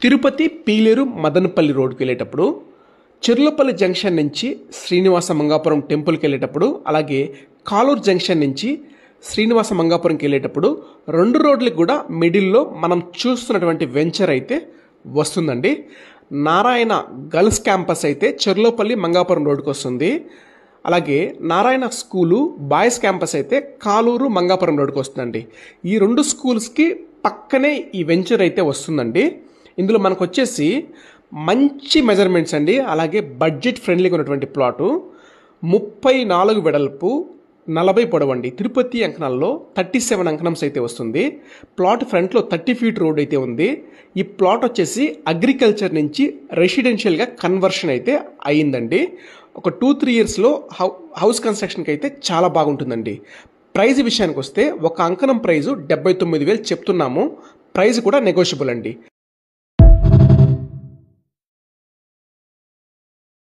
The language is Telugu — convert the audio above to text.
తిరుపతి పీలేరు మదనపల్లి రోడ్కి వెళ్ళేటప్పుడు చెర్లపల్లి జంక్షన్ నుంచి శ్రీనివాస మంగాపురం టెంపుల్కి వెళ్ళేటప్పుడు అలాగే కాలూరు జంక్షన్ నుంచి శ్రీనివాస మంగాపురంకి వెళ్ళేటప్పుడు రెండు రోడ్లకు కూడా మిడిల్లో మనం చూస్తున్నటువంటి వెంచర్ అయితే వస్తుందండి. నారాయణ గర్ల్స్ క్యాంపస్ అయితే చెర్లోపల్లి మంగాపురం రోడ్డుకి వస్తుంది. అలాగే నారాయణ స్కూలు బాయ్స్ క్యాంపస్ అయితే కాలూరు మంగాపురం రోడ్డుకి వస్తుందండి. ఈ రెండు స్కూల్స్కి పక్కనే ఈ వెంచర్ అయితే వస్తుందండి. ఇందులో మనకు వచ్చేసి మంచి మెజర్మెంట్స్ అండి, అలాగే బడ్జెట్ ఫ్రెండ్లీగా ఉన్నటువంటి ప్లాటు. 34 వెడల్పు 40 పొడవండి. తిరుపతి అంకణాల్లో 37 అంకణంస్ అయితే వస్తుంది. ప్లాట్ ఫ్రంట్లో 30 ఫీట్ రోడ్ అయితే ఉంది. ఈ ప్లాట్ వచ్చేసి అగ్రికల్చర్ నుంచి రెసిడెన్షియల్గా కన్వర్షన్ అయితే అయ్యిందండి. ఒక 2-3 ఇయర్స్లో హౌస్ కన్స్ట్రక్షన్కి అయితే చాలా బాగుంటుందండి. ప్రైజ్ విషయానికి వస్తే ఒక అంకణం ప్రైజు 79,000 చెప్తున్నాము. ప్రైజ్ కూడా నెగోషియబుల్ అండి.